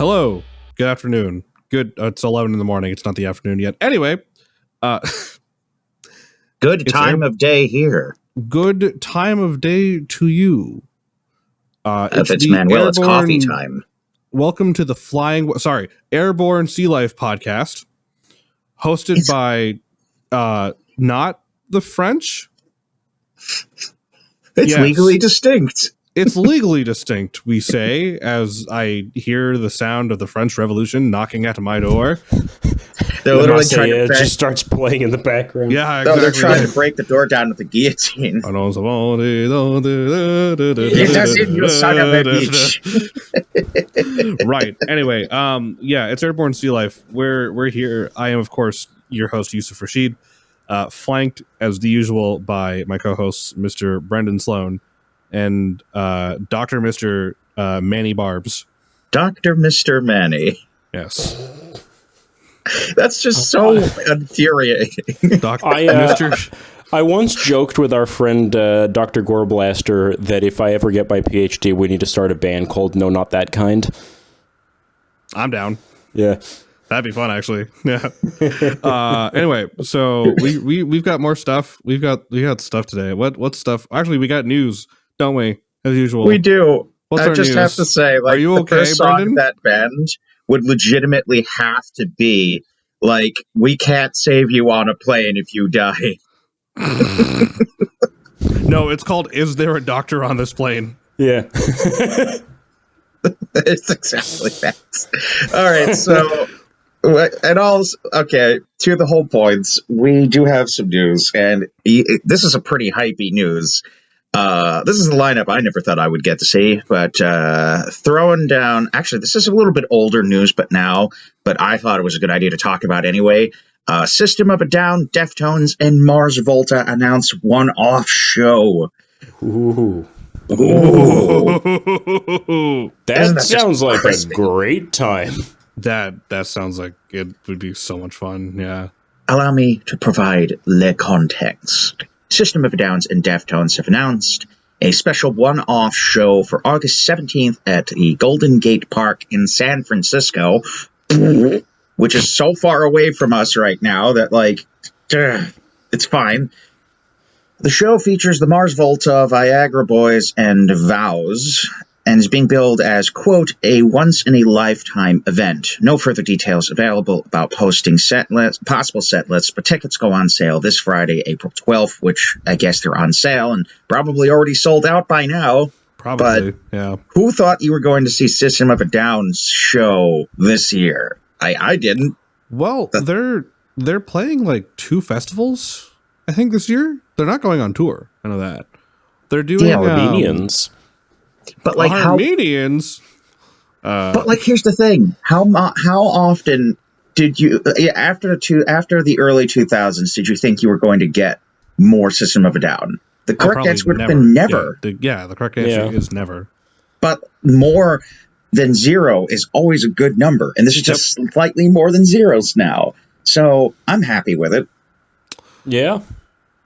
Hello. Good afternoon. Good. It's 11 in the morning. It's not the afternoon yet. Anyway. Good time of day here. Good time of day to you. If it's Manuel, it's coffee time. Welcome to the Airborne Sea Life podcast, hosted by not the French. It's legally distinct. It's legally distinct, we say, as I hear the sound of the French Revolution knocking at my door. They're literally trying to break. It just starts playing in the background. Yeah, exactly. They're trying to break the door down with the guillotine. You son of a bitch. Right. Anyway, it's Airborne Sea Life. We're here. I am, of course, your host, Yusuf Rashid, flanked, as the usual, by my co-hosts, Mr. Brendan Sloan and Dr. Mr. Manny Barbs. Dr. Mr. Manny. Yes. That's just so infuriating. I once joked with our friend Dr. Goreblaster that if I ever get my PhD, we need to start a band called No Not That Kind. I'm down. Yeah. That'd be fun, actually. Yeah. Anyway, so we've got more stuff. We got stuff today. What stuff? Actually, we got news, don't we? As usual. We do. What's I just have to say, like, are you the okay, first song Brendan? of that band would legitimately have to be like, "We can't save you on a plane if you die." No, it's called "Is There a Doctor on This Plane?" Yeah. It's exactly that. All right, so to the whole points, we do have some news, and this is a pretty hypey news. This is a lineup I never thought I would get to see, but throwing down... Actually, this is a little bit older news, but I thought it was a good idea to talk about anyway. System of a Down, Deftones, and Mars Volta announced one-off show. Ooh. Ooh. That sounds like a great time. That sounds like it would be so much fun, yeah. Allow me to provide le context. System of a Down and Deftones have announced a special one-off show for August 17th at the Golden Gate Park in San Francisco, which is so far away from us right now that, like, it's fine. The show features the Mars Volta, Viagra Boys, and Vows, and is being billed as, quote, a once-in-a-lifetime event. No further details available about possible set lists, but tickets go on sale this Friday, April 12th, which I guess they're on sale and probably already sold out by now. Probably, yeah. Who thought you were going to see System of a Down show this year? I didn't. Well, they're playing like 2 festivals, I think, this year. They're not going on tour. I know that. They're doing Armenians. But like Armenians. But like, here's the thing: how often did you after the early 2000s did you think you were going to get more System of a Down? The correct answer would have been never. The correct answer is never. But more than 0 is always a good number, and this is just slightly more than zeros now. So I'm happy with it. Yeah,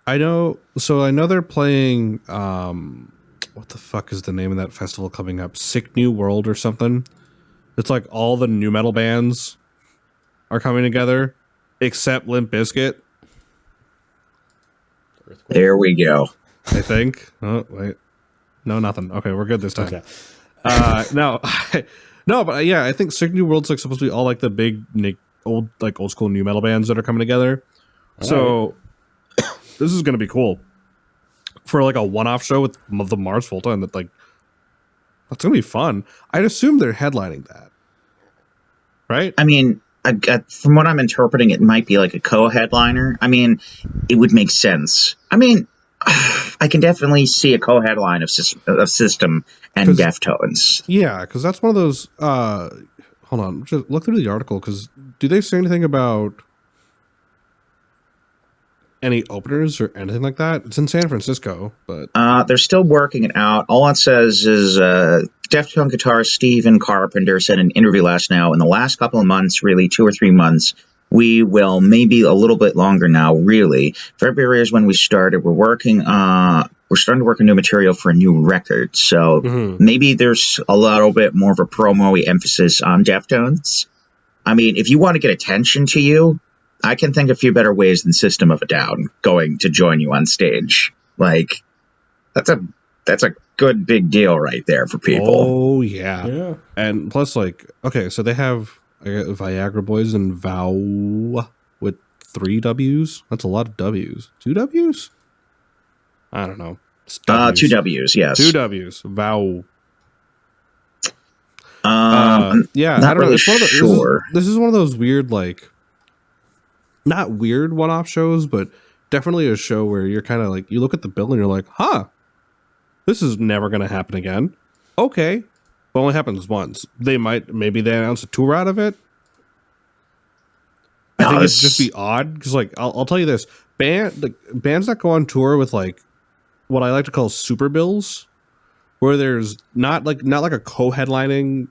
I know. So I know they're playing. What the fuck is the name of that festival coming up? Sick New World or something? It's like all the new metal bands are coming together, except Limp Bizkit. There we go. I think. Oh, wait. No, nothing. Okay, we're good this time. Okay. No, but yeah, I think Sick New World's like supposed to be all like the big old school new metal bands that are coming together. So this is going to be cool. For like a one-off show with the Mars Volta, and that's gonna be fun. I'd assume they're headlining that, right? I mean, from what I'm interpreting, it might be like a co-headliner. I mean, it would make sense. I mean, I can definitely see a co-headline of System and Deftones. Yeah, because that's one of those. Hold on, just look through the article. Because do they say anything about any openers or anything like that? It's in San Francisco, but they're still working it out. All it says is Deftone guitarist Steven Carpenter said in an interview last now, in the last couple of months, really 2 or 3 months, we will, maybe a little bit longer now, really. February is when we started. We're working we're starting to work on new material for a new record. So maybe there's a little bit more of a promo-y emphasis on Deftones. I mean, if you want to get attention to you, I can think of a few better ways than System of a Down going to join you on stage. Like, that's a good big deal right there for people. Oh, yeah. And plus, like, okay, so they have Viagra Boys and Vow with 3 W's. That's a lot of W's. 2 W's? I don't know. 2 W's, yes. 2 W's. Vow. Yeah, not I don't really know. sure. This is one of those weird, like, not weird one-off shows, but definitely a show where you're kind of like, you look at the bill and you're like, huh, this is never going to happen again. Okay. But only happens once. Maybe they announce a tour out of it. I think it'd just be odd because, like, I'll tell you this: bands that go on tour with, like, what I like to call super bills, where there's not like a co-headlining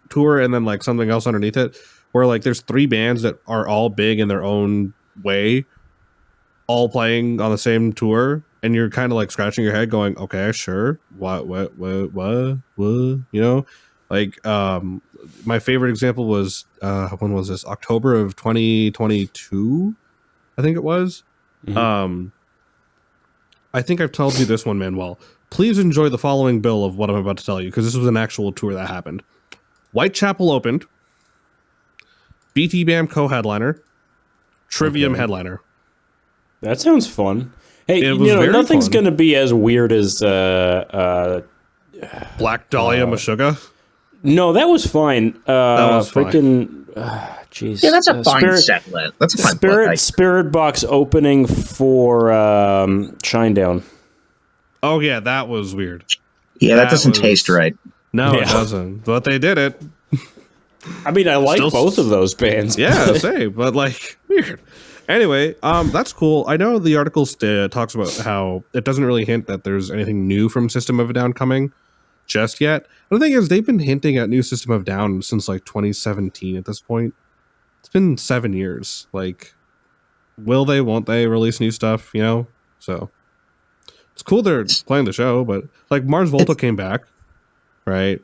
tour and then like something else underneath it, where like there's 3 bands that are all big in their own way, all playing on the same tour, and you're kind of like scratching your head, going, "Okay, sure, what, you know?" Like, my favorite example was when was this? October of 2022, I think it was. I think I've told you this one, Manuel. Please enjoy the following bill of what I'm about to tell you, because this was an actual tour that happened. Whitechapel opened, BT Bam co-headliner, Trivium headliner. That sounds fun. Hey, nothing's going to be as weird as Black Dahlia Meshuggah. No, that was fine. That was freaking jeez. Yeah, that's a fine set list. That's a fine Spirit Box opening for Shinedown. Oh yeah, that was weird. Yeah, that doesn't taste right. No, it doesn't. But they did it. I mean, I like both of those bands. Yeah, same, but like weird. Anyway, that's cool. I know the article talks about how it doesn't really hint that there's anything new from System of a Down coming just yet. But the thing is, they've been hinting at new System of a Down since like 2017 at this point. It's been 7 years. Like, will they, won't they release new stuff, you know? So it's cool they're playing the show, but like Mars Volta came back, right?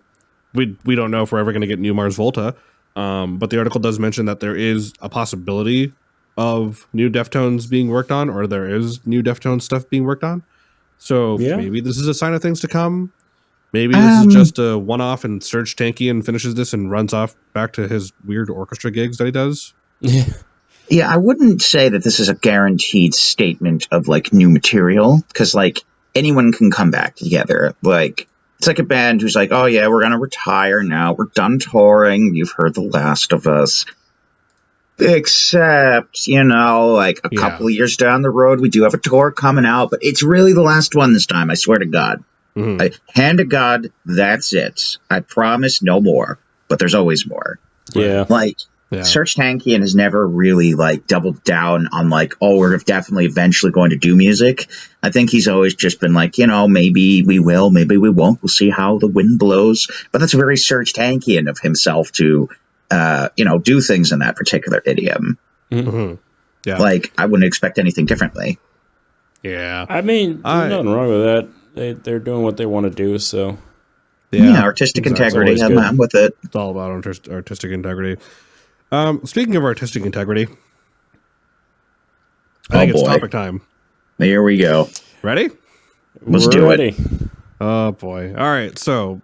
We don't know if we're ever going to get new Mars Volta, but the article does mention that there is a possibility of new Deftones being worked on, or there is new Deftones stuff being worked on. So maybe this is a sign of things to come. Maybe this is just a one-off and Serge Tankian finishes this and runs off back to his weird orchestra gigs that he does. Yeah, I wouldn't say that this is a guaranteed statement of like new material, because like anyone can come back together. Like, it's like a band who's like, oh yeah, we're gonna retire now. We're done touring. You've heard The Last of Us. Except, you know, like a couple of years down the road, we do have a tour coming out, but it's really the last one this time. I swear to God. Hand to God, that's it. I promise no more, but there's always more. Yeah. Like, Serge Tankian has never really like doubled down on like, oh, we're definitely eventually going to do music. I think he's always just been like, you know, maybe we will, maybe we won't. We'll see how the wind blows. But that's very Serge Tankian of himself to, you know, do things in that particular idiom. Yeah. Like, I wouldn't expect anything differently. Yeah. I mean, there's nothing wrong with that. They're doing what they want to do, so. Yeah, artistic integrity. I'm with it. It's all about artistic integrity. Speaking of artistic integrity, I think it's topic time. Here we go. Ready? Let's do it. Oh boy! All right. So,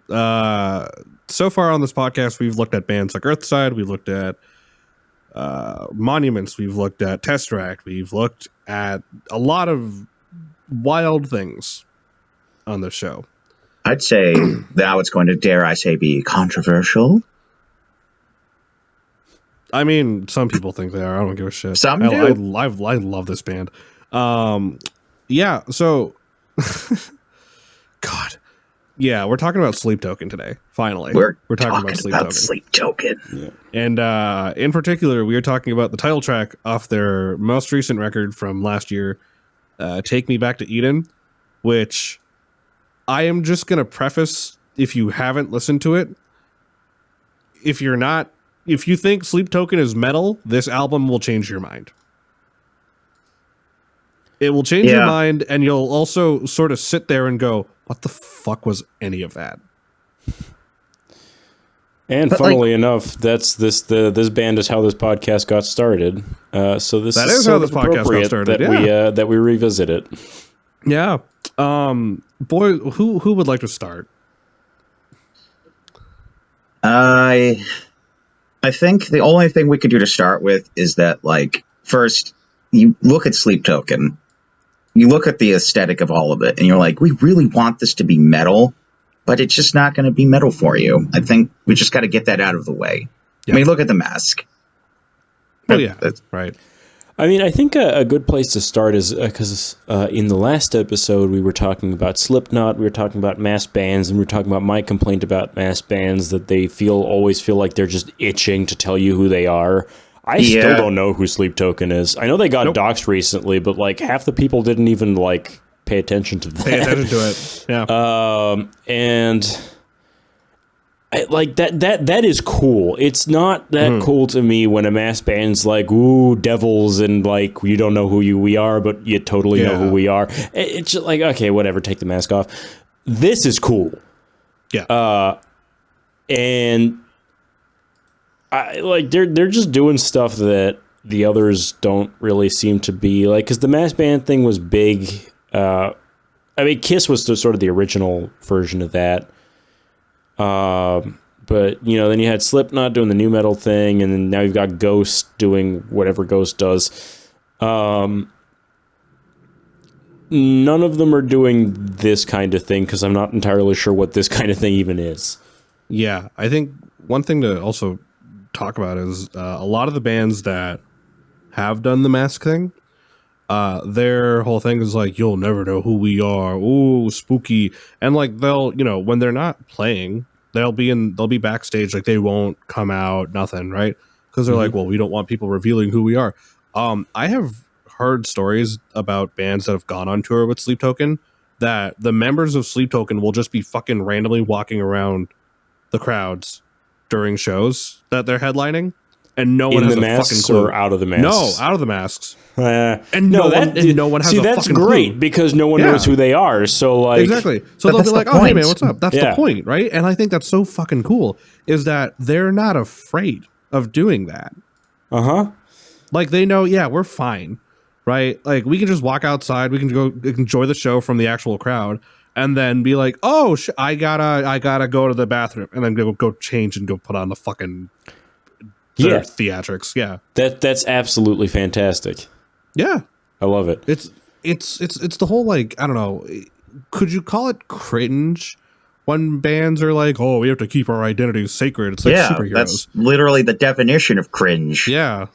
so far on this podcast, we've looked at bands like Earthside. We've looked at Monuments. We've looked at Tesseract. We've looked at a lot of wild things on the show. I'd say now it's going to, dare I say, be controversial. I mean, some people think they are. I don't give a shit. Some do. I love this band. Yeah, so... God. Yeah, we're talking about Sleep Token today, finally. We're talking about Sleep Token. Yeah. And in particular, we are talking about the title track off their most recent record from last year, Take Me Back to Eden, which I am just going to preface, if you haven't listened to it, if you think Sleep Token is metal, this album will change your mind. It will change your mind, and you'll also sort of sit there and go, what the fuck was any of that? And but funnily enough, this band is how this podcast got started. So this is how this podcast got started. That we revisit it. Yeah. Boy, who would like to start? I think the only thing we could do to start with is that, like, first you look at Sleep Token, you look at the aesthetic of all of it, and you're like, we really want this to be metal, but it's just not going to be metal for you. I think we just got to get that out of the way. Yeah. I mean, look at the mask. Oh, yeah, that's right. I mean, I think a good place to start is because in the last episode, we were talking about Slipknot, we were talking about mass bands, and we were talking about my complaint about mass bands, that they always feel like they're just itching to tell you who they are. I still don't know who Sleep Token is. I know they got doxxed recently, but like half the people didn't even like pay attention to that. Pay attention to it, yeah. And like that is cool. It's not that cool to me when a mass band's like, ooh, devils, and like, you don't know who we are, but you totally know who we are. It's just like, okay, whatever, take the mask off. This is cool. Yeah. And they're just doing stuff that the others don't really seem to be like, because the mass band thing was big. I mean, Kiss was sort of the original version of that. But you know, then you had Slipknot doing the new metal thing, and then now you've got Ghost doing whatever Ghost does. None of them are doing this kind of thing, because I'm not entirely sure what this kind of thing even is. Yeah, I think one thing to also talk about is a lot of the bands that have done the mask thing, their whole thing is like, you'll never know who we are. Ooh, spooky. And like, they'll, you know, when they're not playing, they'll be backstage, like they won't come out, nothing, right? Because they're like, well, we don't want people revealing who we are. I have heard stories about bands that have gone on tour with Sleep Token that the members of Sleep Token will just be fucking randomly walking around the crowds during shows that they're headlining, and no one has a fucking clue. Or out of the masks? No, out of the masks. And no one has a that's fucking great clue. Because no one knows who they are. So like, exactly. So they'll be like, "Oh, hey man, what's up?" That's the point, right? And I think that's so fucking cool. Is that they're not afraid of doing that. Like they know, yeah, we're fine, right? Like we can just walk outside, we can go enjoy the show from the actual crowd, and then be like, "Oh, I gotta go to the bathroom," and then go change and go put on the fucking theatrics. Yeah, that's absolutely fantastic. Yeah, I love it. It's the whole, like, I don't know, could you call it cringe when bands are like, oh, we have to keep our identities sacred? It's like superheroes. That's literally the definition of cringe. Yeah.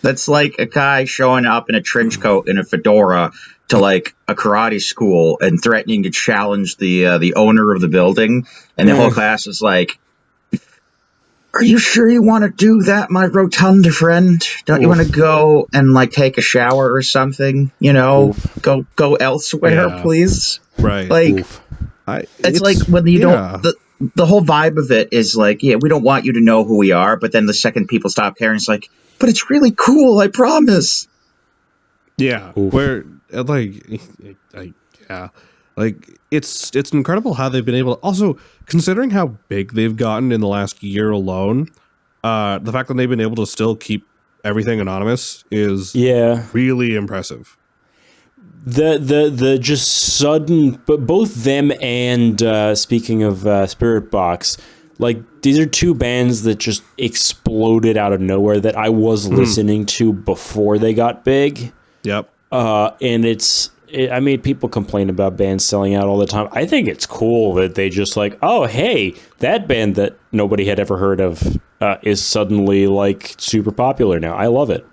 That's like a guy showing up in a trench coat and a fedora to like a karate school and threatening to challenge the owner of the building, and the whole class is like, "Are you sure you want to do that, my rotund friend? Don't you want to go and like take a shower or something? You know, go elsewhere, please." Right. Like, it's like when you don't. The whole vibe of it is like, yeah, we don't want you to know who we are, but then the second people stop caring, it's like, but it's really cool, I promise. Yeah. Where like it's incredible how they've been able to, also considering how big they've gotten in the last year alone, the fact that they've been able to still keep everything anonymous is really impressive. The just sudden, but both them and speaking of Spirit Box, like these are two bands that just exploded out of nowhere that I was listening to before they got big. Yep. And I mean, people complain about bands selling out all the time. I think it's cool that they just like, oh, hey, that band that nobody had ever heard of is suddenly like super popular now. I love it.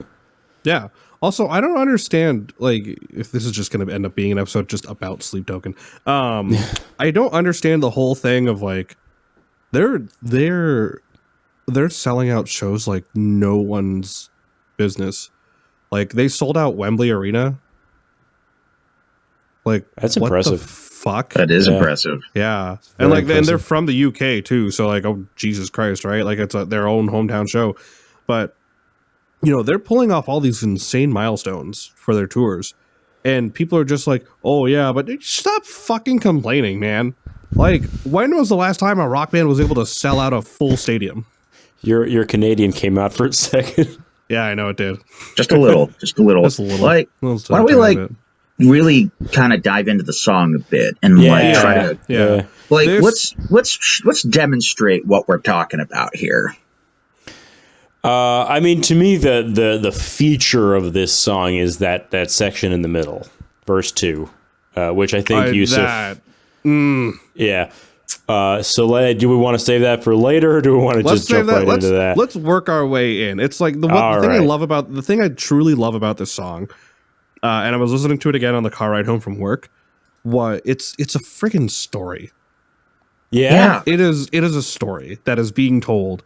Yeah. Also, I don't understand, like, if this is just going to end up being an episode just about Sleep Token. I don't understand the whole thing of like, they're selling out shows like no one's business. Like they sold out Wembley Arena. Like, that's what impressive. The fuck? That is impressive. Yeah. And like, and they're from the UK too. So like, oh, Jesus Christ, right? Like it's their own hometown show. But, you know, they're pulling off all these insane milestones for their tours. and people are just like, oh yeah, but stop fucking complaining, man. Like, when was the last time a rock band was able to sell out a full stadium? Your Canadian came out for a second. Yeah, I know it did. Just a little. Just a little. Like, why don't we like really kind of dive into the song a bit and try to like let's demonstrate what we're talking about here. I mean, to me, the feature of this song is that section in the middle, verse 2, which I think Yusuf. Yeah. So do we want to save that for later, or do we want to just jump right into that? Let's work our way in. It's like the thing I truly love about this song, and I was listening to it again on the car ride home from work. It's a friggin' story. Yeah. It is a story that is being told,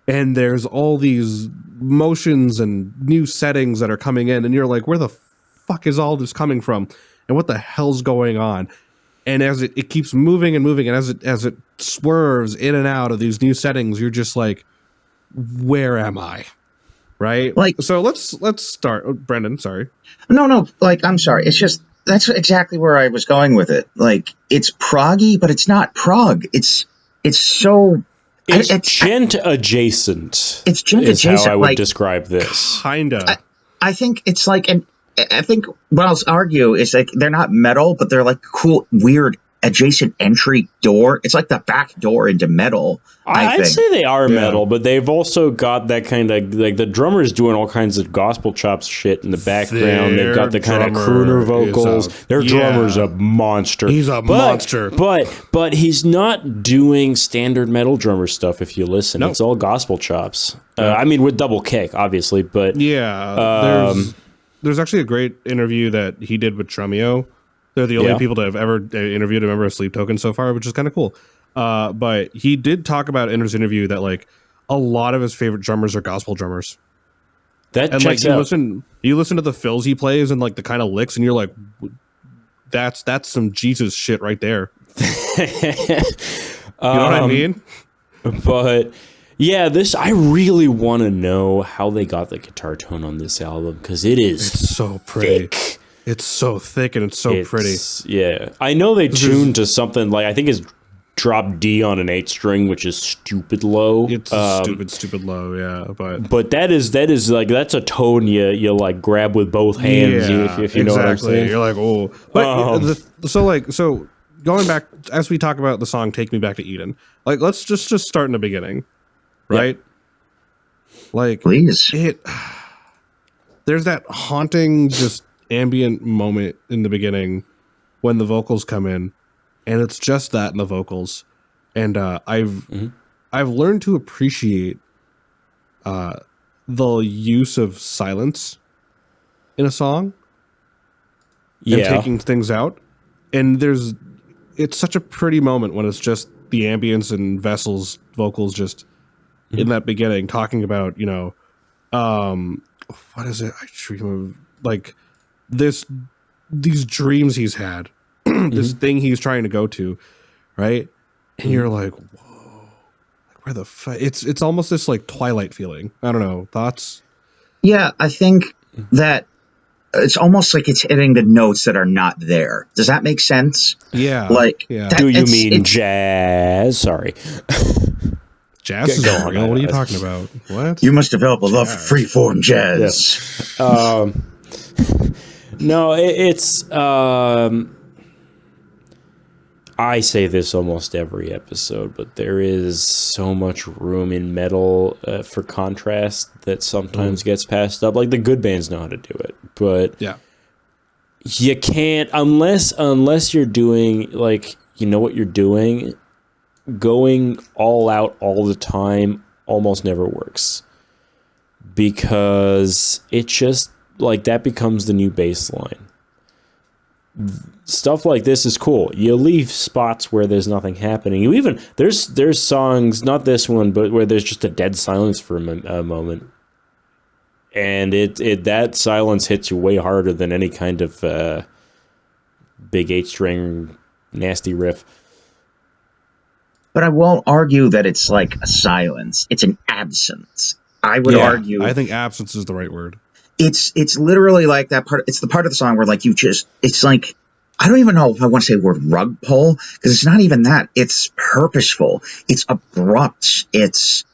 and there's all these motions and new settings that are coming in, and you're like, where the fuck is all this coming from, and what the hell's going on? And as it keeps moving and moving, and as it swerves in and out of these new settings, you're just like, where am I? Right? Like, so let's start. Oh, Brendan, sorry. No, like, I'm sorry. It's just, that's exactly where I was going with it. Like, it's proggy, but it's not prog. It's so... It's gent adjacent. It's gent adjacent. Is how I would describe this. Kinda. I think it's like I think what I'll argue is like they're not metal, but they're like cool, weird adjacent entry door. It's like the back door into metal. I'd say they are metal, but they've also got that kind of like the drummer's doing all kinds of gospel chops shit in the background. They've got the kind of crooner vocals. Their drummer's a monster. He's a monster. But he's not doing standard metal drummer stuff. If you listen, Nope. It's all gospel chops. I mean, with double kick, obviously, but there's actually a great interview that he did with Tremio. They're the only people that have ever interviewed a member of Sleep Token so far, which is kind of cool. But he did talk about in his interview that like a lot of his favorite drummers are gospel drummers. That and checks like out. you listen to the fills he plays and like the kind of licks, and you're like, that's some Jesus shit right there. You know what I mean? But yeah, I really want to know how they got the guitar tone on this album, because it's so pretty. Thick. It's so thick and it's so pretty. Yeah. I know they tuned to something like, I think it's drop D on an 8-string, which is stupid low. It's stupid low, yeah. But that is like, that's a tone you like grab with both hands, if you know what I'm saying. You're like, oh. But so going back, as we talk about the song Take Me Back to Eden, like let's just start in the beginning. Right? Yep. Like, please. There's that haunting, just ambient moment in the beginning when the vocals come in, and it's just that in the vocals. And I've learned to appreciate the use of silence in a song and taking things out. And it's such a pretty moment when it's just the ambience and Vessel's vocals just in that beginning, talking about, what is it? I dream of like these dreams he's had, this thing he's trying to go to, right? And you're like, whoa, like where the fuck? It's almost this like Twilight feeling. I don't know, thoughts? Yeah, I think that it's almost like it's hitting the notes that are not there. Does that make sense? Yeah. Like, do you mean jazz? Sorry. Jazz is real. What are you talking about? What? You must develop a love for freeform jazz. Yes. No, it's. I say this almost every episode, but there is so much room in metal for contrast that sometimes gets passed up. Like the good bands know how to do it, but you can't unless you're doing like you know what you're doing. Going all out all the time almost never works, because it just like that becomes the new baseline. Stuff like this is cool. You leave spots where there's nothing happening. You even there's songs, not this one, but where there's just a dead silence for a moment, and it that silence hits you way harder than any kind of big 8-string nasty riff. But I won't argue that it's like a silence. It's an absence. I would argue. I think absence is the right word. It's literally like that part. It's the part of the song where like it's like, I don't even know if I want to say the word rug pull, because it's not even that. It's purposeful. It's abrupt. It's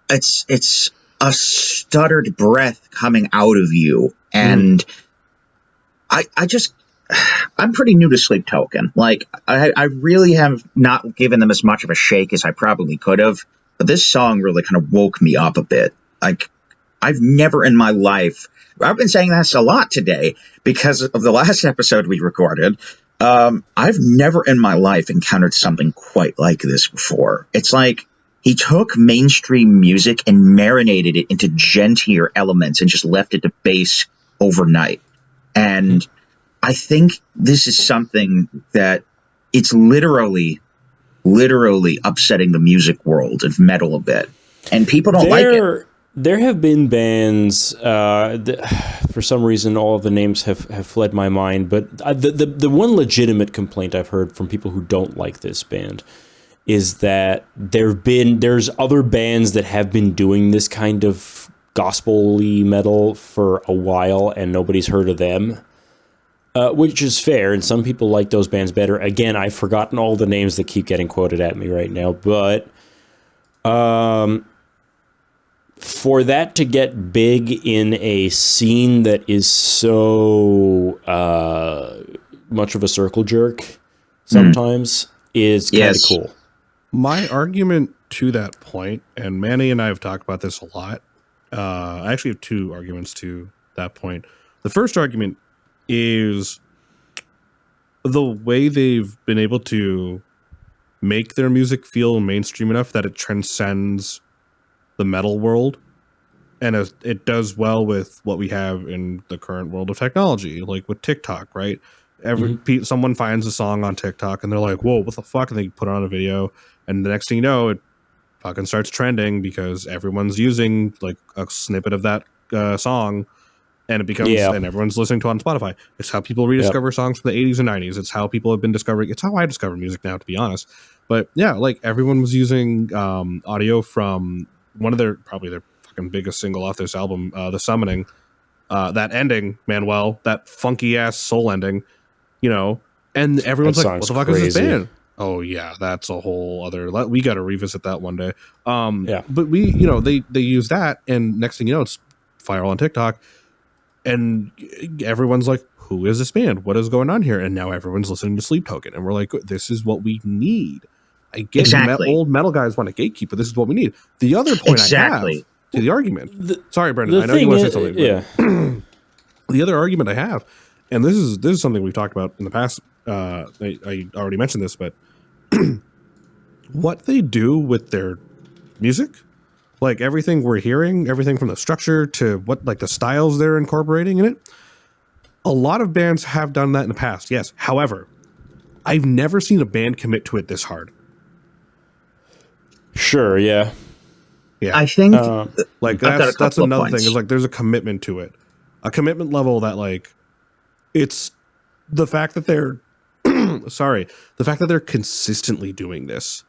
a stuttered breath coming out of you. And I'm pretty new to Sleep Token. Like, I really have not given them as much of a shake as I probably could have. But this song really kind of woke me up a bit. Like, I've never in my life, I've been saying this a lot today because of the last episode we recorded. I've never in my life encountered something quite like this before. It's like he took mainstream music and marinated it into gentler elements and just left it to bass overnight. And I think this is something that it's literally upsetting the music world of metal a bit. And people don't like it. There have been bands, for some reason all of the names have fled my mind, but the one legitimate complaint I've heard from people who don't like this band is that there's other bands that have been doing this kind of gospel-y metal for a while and nobody's heard of them, which is fair, and some people like those bands better. Again, I've forgotten all the names that keep getting quoted at me right now, but for that to get big in a scene that is so much of a circle jerk sometimes is kind of cool. My argument to that point, and Manny and I have talked about this a lot, I actually have two arguments to that point. The first argument is the way they've been able to make their music feel mainstream enough that it transcends the metal world, and it does well with what we have in the current world of technology, like with TikTok, right? Someone finds a song on TikTok and they're like, whoa, what the fuck? And they put it on a video, and the next thing you know, it fucking starts trending because everyone's using like a snippet of that song, and it becomes, and everyone's listening to it on Spotify. It's how people rediscover songs from the 80s and 90s. It's how people have been discovering. It's how I discover music now, to be honest. But yeah, like everyone was using audio from one of their fucking biggest single off this album, The Summoning. That ending, Manuel, that funky ass soul ending, and everyone's like, what the fuck is this band? Oh yeah, that's a whole other, we got to revisit that one day. But we, they use that, and next thing you know, it's viral on TikTok, and everyone's like, who is this band? What is going on here? And now everyone's listening to Sleep Token, and we're like, this is what we need. I get old metal guys want to gatekeep, but this is what we need. The other point I have to the argument. Sorry, Brendan, I know you want to say something. Yeah. The other argument I have, and this is something we've talked about in the past. I already mentioned this, but what they do with their music, like everything we're hearing, everything from the structure to what, like the styles they're incorporating in it. A lot of bands have done that in the past. Yes. However, I've never seen a band commit to it this hard. Sure. Yeah. Yeah. I think like that's another thing is like there's a commitment to it, a commitment level that like it's the fact that they're the fact that they're consistently doing this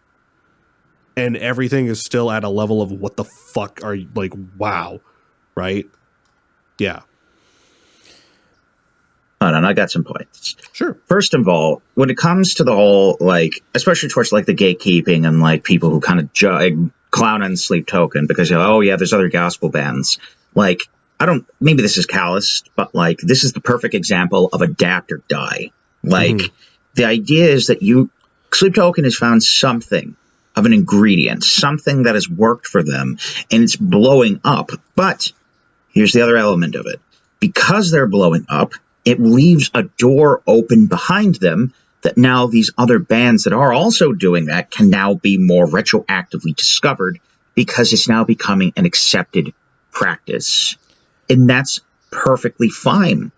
and everything is still at a level of what the fuck are you, like, wow, right? Yeah. Hold on, I got some points. Sure. First of all, when it comes to the whole, like, especially towards like the gatekeeping and like people who kind of clown on Sleep Token because there's other gospel bands. Like, maybe this is calloused, but like this is the perfect example of adapt or die. Like, the idea is that Sleep Token has found something of an ingredient, something that has worked for them, and it's blowing up. But here's the other element of it. Because they're blowing up, it leaves a door open behind them that now these other bands that are also doing that can now be more retroactively discovered because it's now becoming an accepted practice. And that's perfectly fine.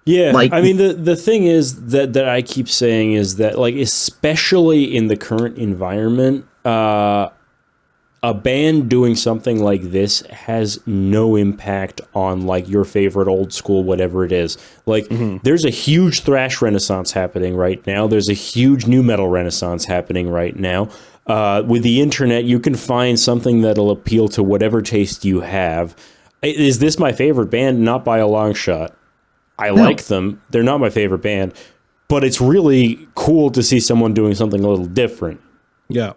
Yeah, like, I mean, the thing is that I keep saying is that, like, especially in the current environment, a band doing something like this has no impact on, like, your favorite old school, whatever it is. Like, there's a huge thrash renaissance happening right now. There's a huge new metal renaissance happening right now. With the internet, you can find something that'll appeal to whatever taste you have. Is this my favorite band? Not by a long shot. I like them. They're not my favorite band. But it's really cool to see someone doing something a little different. Yeah.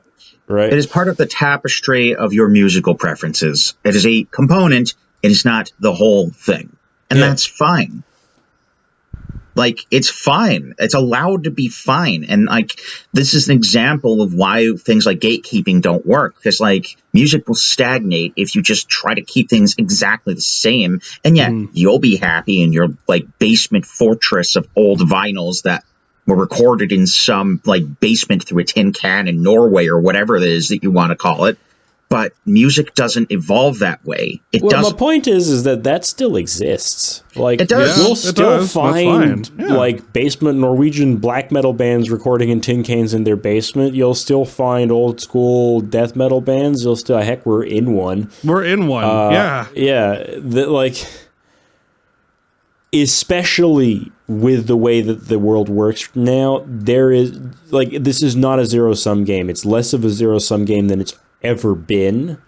Right? It is part of the tapestry of your musical preferences. It is a component. It is not the whole thing. And that's fine. Like, it's fine. It's allowed to be fine. And, like, this is an example of why things like gatekeeping don't work. Because, like, music will stagnate if you just try to keep things exactly the same. And yet, you'll be happy in your, like, basement fortress of old vinyls that were recorded in some, like, basement through a tin can in Norway or whatever it is that you want to call it. But music doesn't evolve that way. My point is that still exists. Like, it does. You'll still find like basement Norwegian black metal bands recording in tin cans in their basement. You'll still find old school death metal bands. You'll still, heck, we're in one. Especially with the way that the world works now, there is, like, this is not a zero-sum game. It's less of a zero-sum game than it's ever been.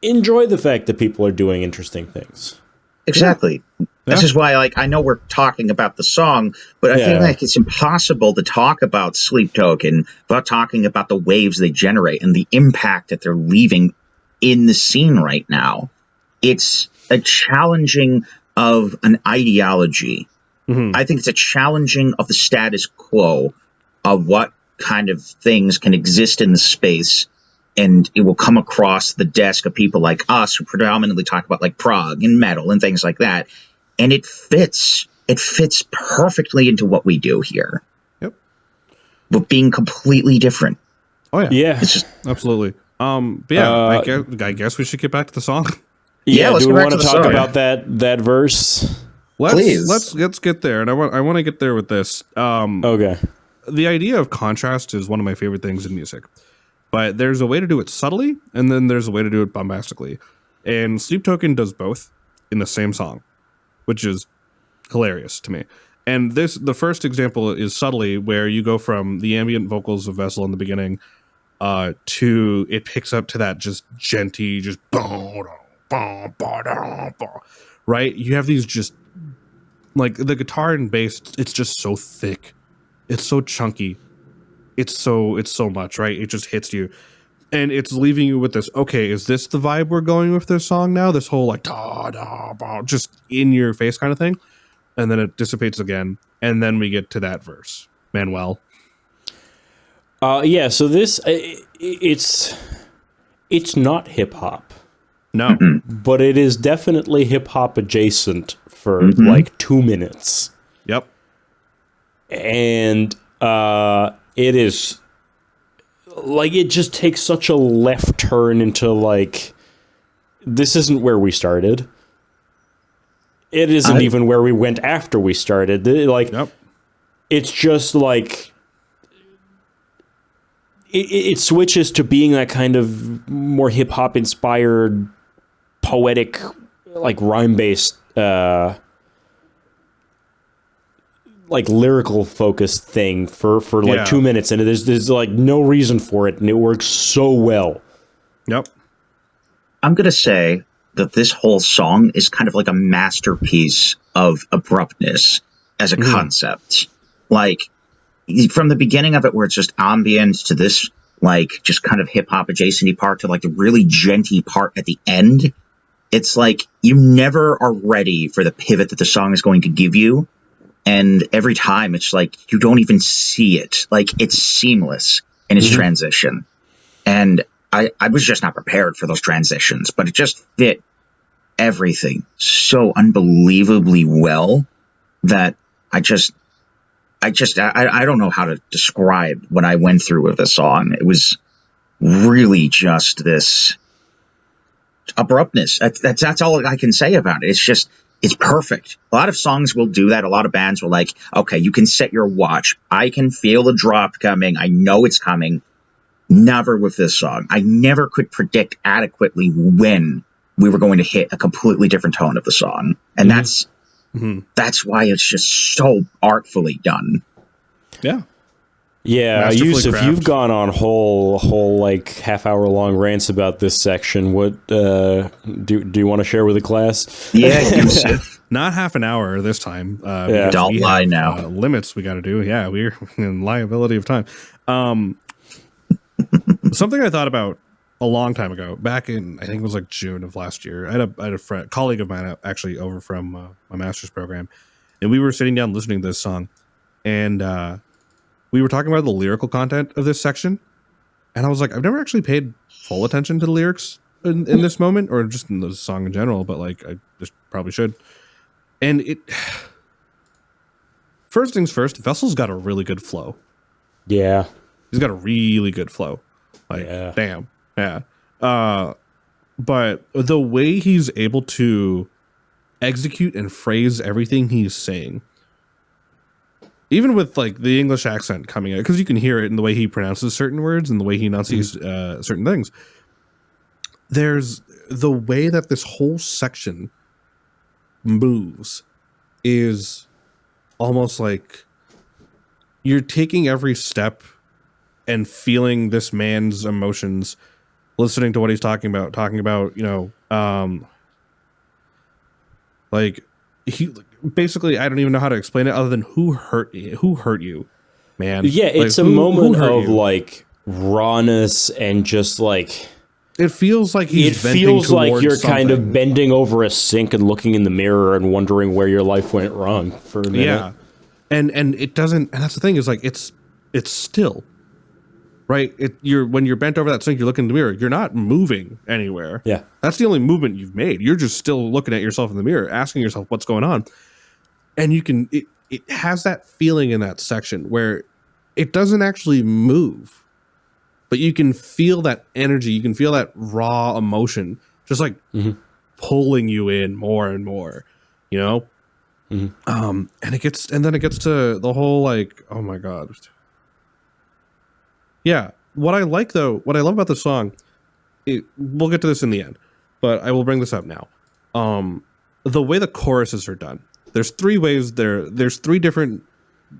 Enjoy the fact that people are doing interesting things. Exactly. This is why, like, I know we're talking about the song, but I feel like it's impossible to talk about Sleep Token without talking about the waves they generate and the impact that they're leaving in the scene right now. It's a challenging of an ideology. I think it's a challenging of the status quo of what kind of things can exist in the space, and it will come across the desk of people like us who predominantly talk about, like, prog and metal and things like that, and it fits perfectly into what we do here. But being completely different. It's just absolutely. I guess we should get back to the song. Let's do we want to talk about that verse? Let's get there, and I want to get there with this. Okay. The idea of contrast is one of my favorite things in music, but there's a way to do it subtly, and then there's a way to do it bombastically. And Sleep Token does both in the same song, which is hilarious to me. And the first example is subtly, where you go from the ambient vocals of Vessel in the beginning to it picks up to that just genty, just right? You have these just, like, the guitar and bass, it's just so thick. It's so chunky. It's so much, right? It just hits you. And it's leaving you with this, okay, is this the vibe we're going with this song now? This whole, like, just in your face kind of thing. And then it dissipates again. And then we get to that verse. Manuel. So this, it's not hip hop. No. But it is definitely hip hop adjacent for like 2 minutes. Yep. And it is, like, it just takes such a left turn into, like, this isn't where we started. It isn't even where we went after we started. Like, it's just like it switches to being that kind of more hip hop inspired, poetic, like, rhyme based, like, lyrical focused thing for like 2 minutes, and there's like no reason for it, and it works so well. I'm gonna say that this whole song is kind of like a masterpiece of abruptness as a concept. Like, from the beginning of it, where it's just ambient, to this, like, just kind of hip hop adjacent part, to, like, the really genty part at the end. It's like you never are ready for the pivot that the song is going to give you. And every time it's like you don't even see it. Like, it's seamless in its transition. And I was just not prepared for those transitions, but it just fit everything so unbelievably well that I don't know how to describe what I went through with the song. It was really just this abruptness. That's all I can say about it. It's perfect. A lot of songs will do that. A lot of bands will, like, okay, you can set your watch. I can feel the drop coming. I know it's coming. Never with this song. I never could predict adequately when we were going to hit a completely different tone of the song. And that's why it's just so artfully done. Yeah. Yeah, masterfully Yusuf, crafted. you've gone on whole like half-hour long rants about this section. What do you want to share with the class? Yeah, Yusuf. Not half an hour this time. Yeah. Because Don't we lie have, now. limits we got to do. Yeah, we're in liability of time. Something I thought about a long time ago, back in I think it was like June of last year. I had a friend, colleague of mine actually over from my master's program, and we were sitting down listening to this song, and we were talking about the lyrical content of this section, and I was like, I've never actually paid full attention to the lyrics in this moment, or just in the song in general, but like I just probably should. And it, first things first, Vessel's got a really good flow. Yeah. He's got a really good flow. Like, Yeah. damn. Yeah. But the way he's able to execute and phrase everything he's saying, even with like the English accent coming out, because you can hear it in the way he pronounces certain words and the way he enunciates certain things. There's the way that this whole section moves is almost like you're taking every step and feeling this man's emotions, listening to what he's talking about, like he basically, I don't even know how to explain it other than who hurt you, man. Yeah, it's like, a moment hurt of you? like rawness and just like It feels like he's it venting feels like towards you're kind of something. bending over a sink and looking in the mirror and wondering where your life went wrong for a minute. Yeah. And it doesn't, and that's the thing is like it's still, right? When you're bent over that sink, you're looking in the mirror, you're not moving anywhere. Yeah. That's the only movement you've made. You're just still looking at yourself in the mirror, asking yourself what's going on. And it has that feeling in that section where it doesn't actually move, but you can feel that energy, you can feel that raw emotion just like pulling you in more and more, you know? And then it gets to the whole like, oh my god. Yeah. What I love about the song, we'll get to this in the end, but I will bring this up now. The way the choruses are done. There's three ways there's three different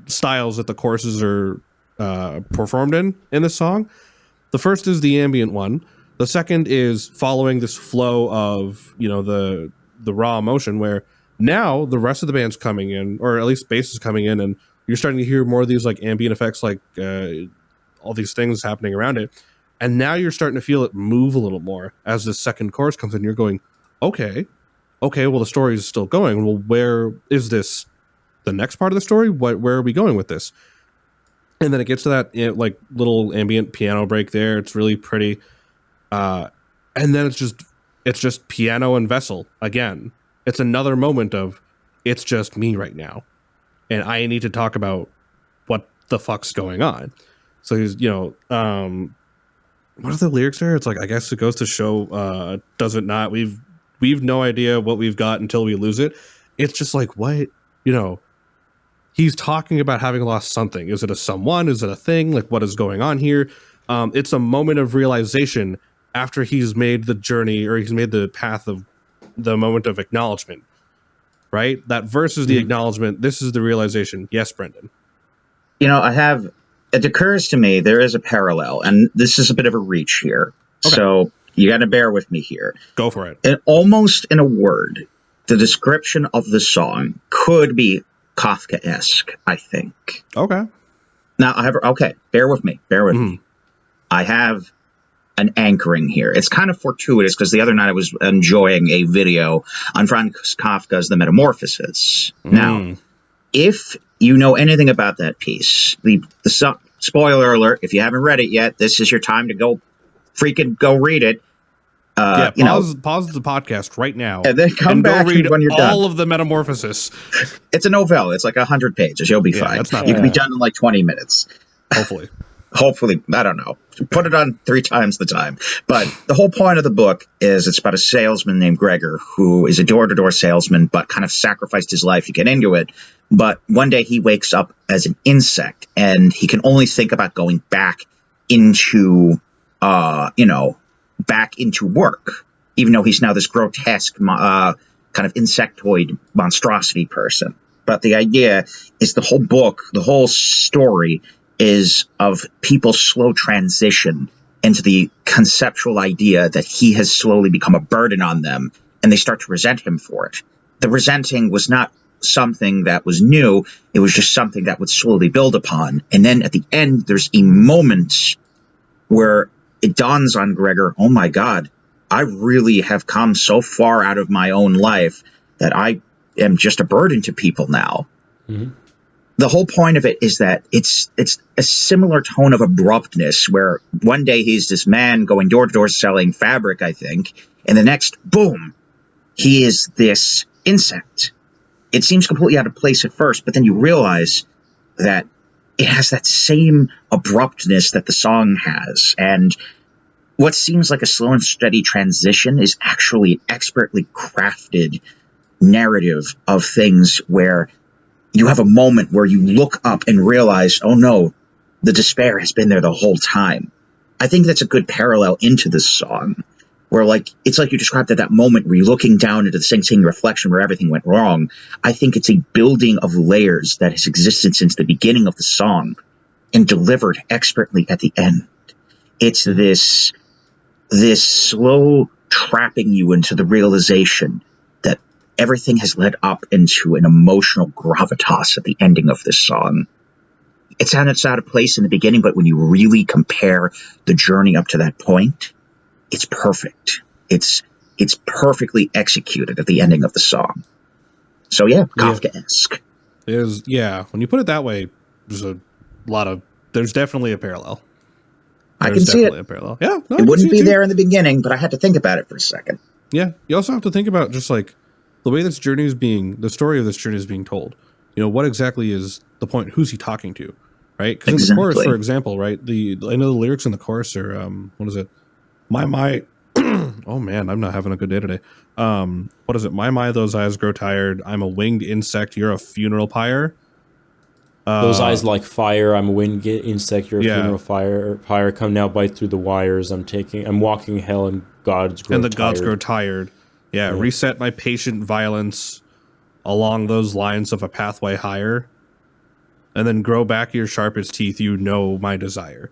styles that the choruses are performed in this song. The first is the ambient one. The second is following this flow of, the raw emotion where now the rest of the band's coming in, or at least bass is coming in, and you're starting to hear more of these like ambient effects, like all these things happening around it. And now you're starting to feel it move a little more as the second chorus comes in. You're going, okay, well, the story is still going. Well, where is this? The next part of the story? Where are we going with this? And then it gets to that like little ambient piano break there. It's really pretty. And then it's just piano and Vessel again. It's another moment of it's just me right now, and I need to talk about what the fuck's going on. So he's, what are the lyrics there? It's like, I guess it goes to show, does it not? We've no idea what we've got until we lose it. It's just like, what, he's talking about having lost something. Is it a someone? Is it a thing? Like, what is going on here? It's a moment of realization after he's made the journey, or he's made the path of the moment of acknowledgement, right? That verse is the acknowledgement. This is the realization. Yes, Brendan. It occurs to me there is a parallel, and this is a bit of a reach here. Okay. So you got to bear with me here. Go for it. And almost in a word, the description of the song could be Kafka-esque, I think. Okay. Now, bear with me. I have an anchoring here. It's kind of fortuitous because the other night I was enjoying a video on Franz Kafka's The Metamorphosis. Now, if you know anything about that piece, the spoiler alert, if you haven't read it yet, this is your time to go read it. Pause the podcast right now and then come back go read when you're done. all of the Metamorphosis. It's a novella. It's like 100 pages. You'll be fine. That's not you can be done in like 20 minutes. Hopefully, I don't know. Put it on 3 times the time. But the whole point of the book is it's about a salesman named Gregor who is a door-to-door salesman, but kind of sacrificed his life to get into it. But one day he wakes up as an insect, and he can only think about going back into, back into work, even though he's now this grotesque kind of insectoid monstrosity person. But the idea is the whole book, the whole story is of people's slow transition into the conceptual idea that he has slowly become a burden on them, and they start to resent him for it. The resenting was not something that was new, it was just something that would slowly build upon. And then at the end, there's a moment where it dawns on Gregor, oh my God, I really have come so far out of my own life that I am just a burden to people now. Mm-hmm. The whole point of it is that it's a similar tone of abruptness, where one day he's this man going door to door selling fabric, I think, and the next, boom, he is this insect. It seems completely out of place at first, but then you realize that it has that same abruptness that the song has. And what seems like a slow and steady transition is actually an expertly crafted narrative of things where you have a moment where you look up and realize, oh no, the despair has been there the whole time. I think that's a good parallel into this song, where it's like you described at that moment where you're looking down into the sing reflection where everything went wrong. I think it's a building of layers that has existed since the beginning of the song and delivered expertly at the end. It's this slow trapping you into the realization that everything has led up into an emotional gravitas at the ending of this song. It sounds out of place in the beginning, but when you really compare the journey up to that point, it's perfect. It's perfectly executed at the ending of the song. So yeah, Kafka-esque. When you put it that way, there's definitely a parallel. I can see it. A parallel. Yeah, it wouldn't be there in the beginning, but I had to think about it for a second. Yeah, you also have to think about just like the way the story of this journey is being told. You know, what exactly is the point? Who's he talking to? Right? Because in the chorus, for example, right? I know the lyrics in the chorus are what is it? My oh man, I'm not having a good day today. What is it? My, those eyes grow tired. I'm a winged insect. You're a funeral pyre. Those eyes like fire. I'm a winged insect. You're a funeral pyre. Come now, bite through the wires. I'm walking hell, and gods grow tired. And the gods grow tired. Yeah, reset my patient violence along those lines of a pathway higher, and then grow back your sharpest teeth. You know my desire.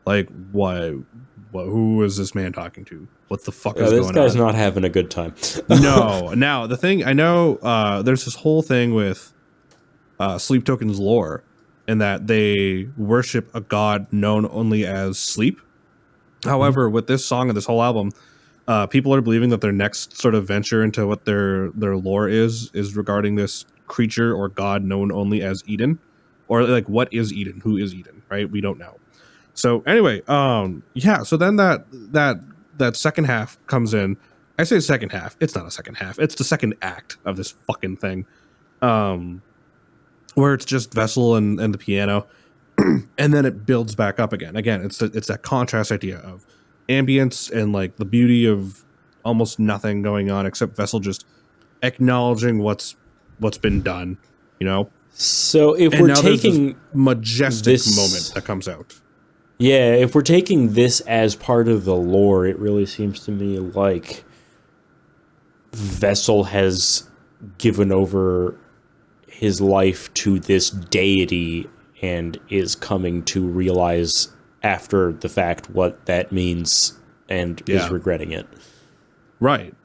Like what? Who is this man talking to? What the fuck is going on? This guy's not having a good time. No. Now, the thing, I know there's this whole thing with Sleep Token's lore, in that they worship a god known only as Sleep. However, with this song and this whole album, people are believing that their next sort of venture into what their lore is regarding this creature or god known only as Eden. Or like, what is Eden? Who is Eden? Right? We don't know. So anyway, so then that second half comes in. I say second half. It's not a second half. It's the second act of this fucking thing. Where it's just Vessel and the piano. And then it builds back up again. Again, it's that contrast idea of ambience and like the beauty of almost nothing going on except Vessel just acknowledging what's been done, you know? So if we're taking majestic moment that comes out. Yeah, if we're taking this as part of the lore, it really seems to me like Vessel has given over his life to this deity and is coming to realize after the fact what that means and is regretting it. Right.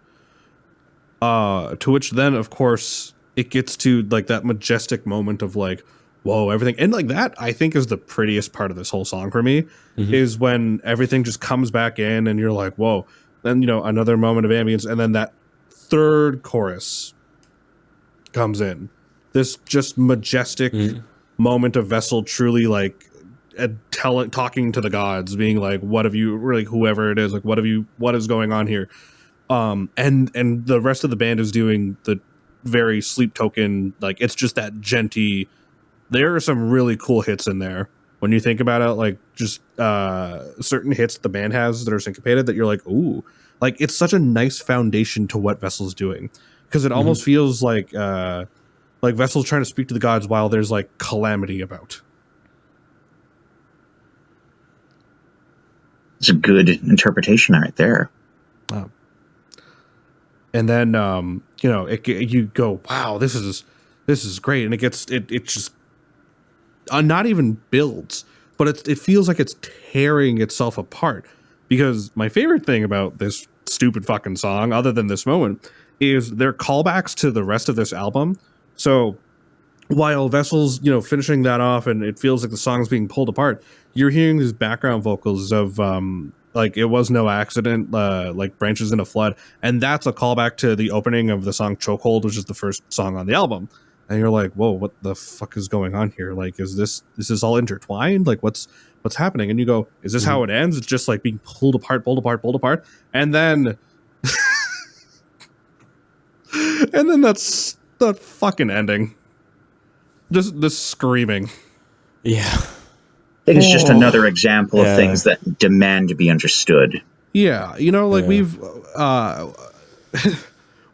To which then, of course, it gets to like that majestic moment of like, whoa, everything. And like that, I think, is the prettiest part of this whole song for me, is when everything just comes back in and you're like, whoa. Then, you know, another moment of ambience. And then that third chorus comes in. This just majestic moment of Vessel truly like talking to the gods, being like, what have you, or like whoever it is, like, what is going on here? And the rest of the band is doing the very Sleep Token, like, it's just that genty. There are some really cool hits in there when you think about it, like just certain hits the band has that are syncopated that you're like, ooh, like it's such a nice foundation to what Vessel's doing, because it almost feels like Vessel's trying to speak to the gods while there's like calamity about. It's a good interpretation right there. And then you know, you go, wow, this is great, and it just not even builds. but it feels like it's tearing itself apart. Because my favorite thing about this stupid fucking song, other than this moment, is their callbacks to the rest of this album. So while Vessel's, finishing that off and it feels like the song's being pulled apart, you're hearing these background vocals of like It Was No Accident, like Branches in a Flood. And that's a callback to the opening of the song Chokehold, which is the first song on the album. And you're like, whoa, what the fuck is going on here? Like, is this all intertwined? Like, what's happening? And you go, is this how it ends? It's just like being pulled apart. And then that's the fucking ending. Just the screaming. Yeah. I think it's just another example of things that demand to be understood. Yeah. We've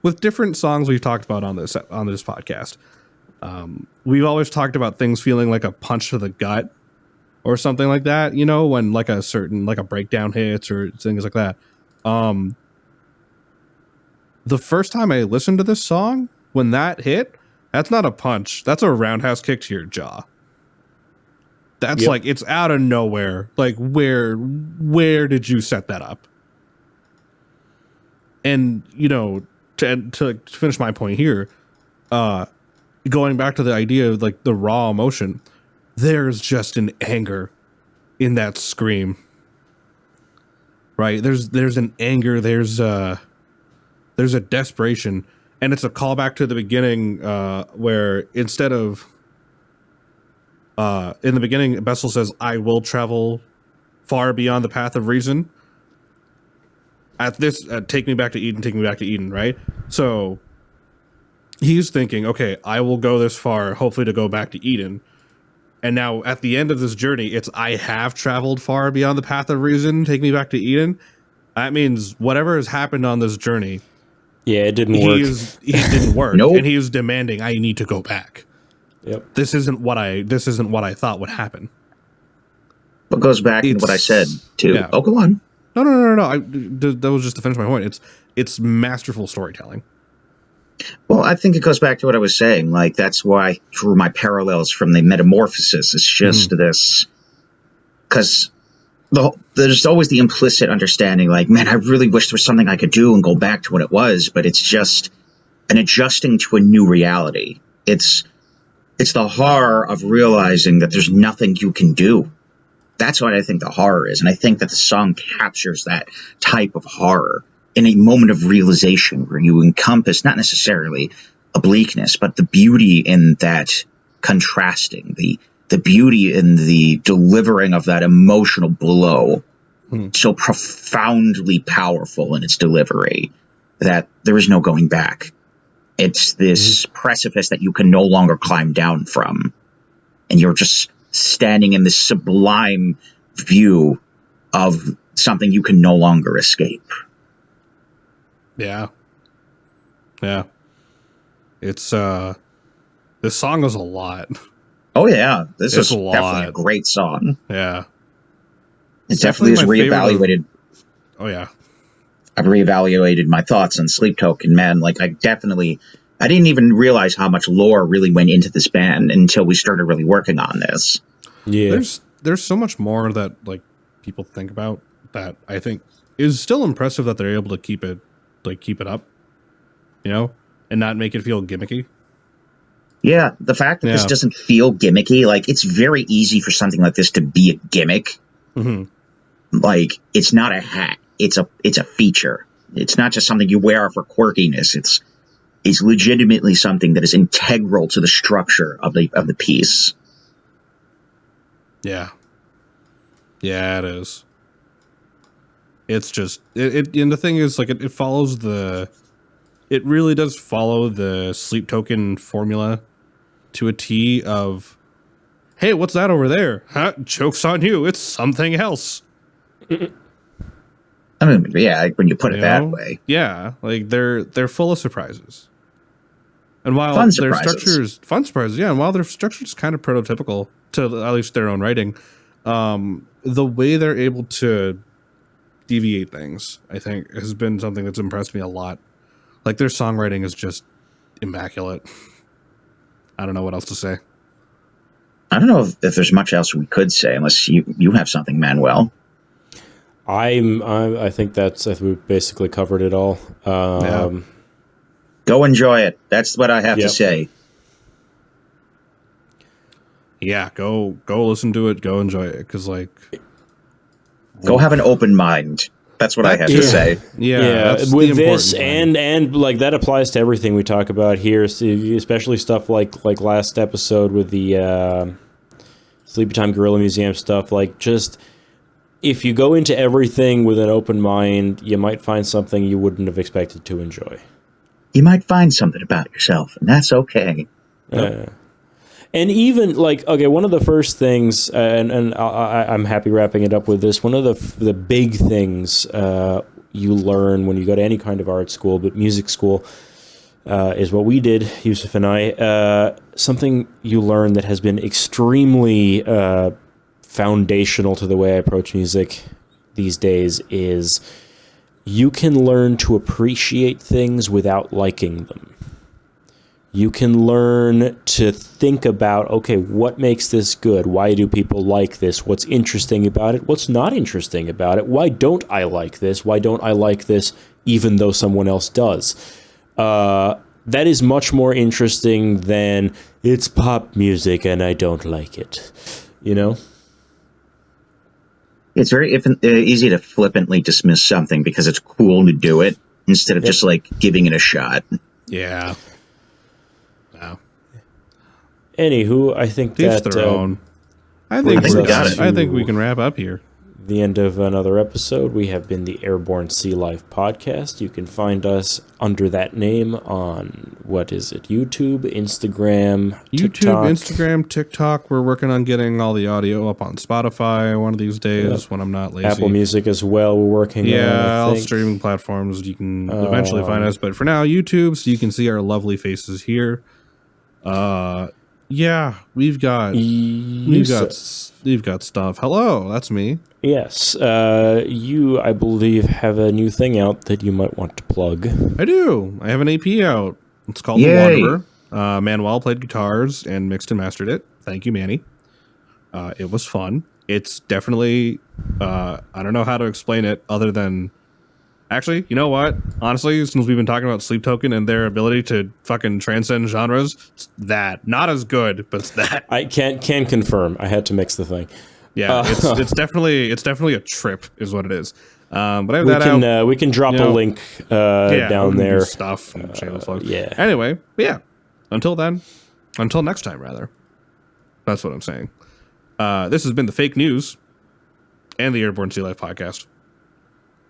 with different songs we've talked about on this podcast, we've always talked about things feeling like a punch to the gut or something like that, when like a breakdown hits or things like that. The first time I listened to this song, when that hit, that's not a punch. That's a roundhouse kick to your jaw. That's like, it's out of nowhere. Like, where did you set that up? And, to finish my point here, going back to the idea of like the raw emotion, there's just an anger in that scream, right? There's an anger. There's a desperation. And it's a callback to the beginning, where instead of in the beginning, Bessel says, "I will travel far beyond the path of reason." At this, take me back to Eden, right? So he's thinking, okay, I will go this far, hopefully to go back to Eden. And now at the end of this journey, it's, I have traveled far beyond the path of reason, take me back to Eden. That means whatever has happened on this journey, it didn't work. He didn't work. Nope. And he was demanding, I need to go back. Yep. This isn't what I thought would happen. What goes back to what I said too. Yeah. Oh, go on. No. That was just to finish my point. It's masterful storytelling. Well, I think it goes back to what I was saying. Like, that's why I drew my parallels from the Metamorphosis. It's just this, because there's always the implicit understanding, like, man, I really wish there was something I could do and go back to what it was, but it's just an adjusting to a new reality. It's the horror of realizing that there's nothing you can do. That's what I think the horror is, and I think that the song captures that type of horror in a moment of realization where you encompass not necessarily a bleakness, but the beauty in that contrasting, the beauty in the delivering of that emotional blow, so profoundly powerful in its delivery that there is no going back. It's this precipice that you can no longer climb down from, and you're just standing in this sublime view of something you can no longer escape. Yeah. It's this song is a lot. Oh yeah, this is a lot. definitely a great song. Yeah. It definitely is reevaluated. Oh yeah. I've reevaluated my thoughts on Sleep Token, man. Like, I didn't even realize how much lore really went into this band until we started really working on this. Yeah. There's so much more that like people think about that I think is still impressive that they're able to keep it up, and not make it feel gimmicky. Yeah, the fact that this doesn't feel gimmicky, like, it's very easy for something like this to be a gimmick. Like, it's not a hat. It's a feature. It's not just something you wear for quirkiness. It's legitimately something that is integral to the structure of the piece. Yeah, it is. It's just it and the thing is, like, it follows it really does follow the Sleep Token formula to a T of, hey, what's that over there? Huh? Joke's on you. It's something else. I mean, yeah, when you put it that way. Yeah, like they're full of surprises. And while fun their surprises. fun surprises, yeah, and while their structure is kind of prototypical to at least their own writing, the way they're able to deviate things, I think, has been something that's impressed me a lot. Like, their songwriting is just immaculate. I don't know what else to say. I don't know if there's much else we could say unless you have something, Manuel. I think we've basically covered it all. Go enjoy it. That's what I have to say. Yeah, go listen to it. Go enjoy it, because go have an open mind. That's what I have to say. Yeah, with this and like that applies to everything we talk about here, especially stuff like last episode with the Sleepy Time Gorilla Museum stuff. Like, just if you go into everything with an open mind, you might find something you wouldn't have expected to enjoy. You might find something about yourself, and that's okay. And even one of the first things, and I'm happy wrapping it up with this. One of the big things you learn when you go to any kind of art school, but music school, is what we did, Yusuf and I. Something you learn that has been extremely foundational to the way I approach music these days is you can learn to appreciate things without liking them. You can learn to think about, okay, what makes this good? Why do people like this? What's interesting about it? What's not interesting about it? Why don't I like this? Why don't I like this even though someone else does? That is much more interesting than it's pop music and I don't like it. You know? It's very easy to flippantly dismiss something because it's cool to do it instead of just giving it a shot. Yeah. Wow. Anywho, I think Each their own. I think we got it. I think we can wrap up here. The end of another episode. We have been the Airborne Sea Life podcast. You can find us under that name on, YouTube, Instagram, TikTok. Instagram, TikTok. We're working on getting all the audio up on Spotify one of these days when I'm not lazy. Apple Music as well, we're working on. All streaming platforms. You can eventually find us. But for now, YouTube, so you can see our lovely faces here. We've got stuff. Hello, that's me. Yes, you, I believe, have a new thing out that you might want to plug. I do. I have an AP out. It's called Yay. The Wanderer. Manuel played guitars and mixed and mastered it. Thank you, Manny. It was fun. It's definitely, I don't know how to explain it other than, actually, you know what? Honestly, since we've been talking about Sleep Token and their ability to fucking transcend genres, it's that. Not as good, but it's that. I can confirm. I had to mix the thing. Yeah, it's definitely a trip, is what it is. But I have that out. We can drop a link down there. Stuff and shameless plug. Yeah. Anyway, until next time, rather. That's what I'm saying. This has been the Fake News and the Airborne Sea Life podcast.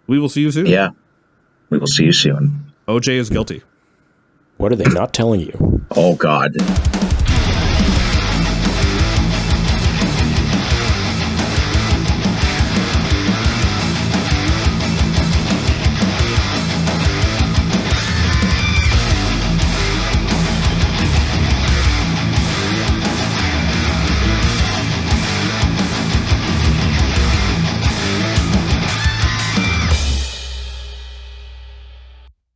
We will see you soon. Yeah, we will see you soon. OJ is guilty. What are they not telling you? Oh, God.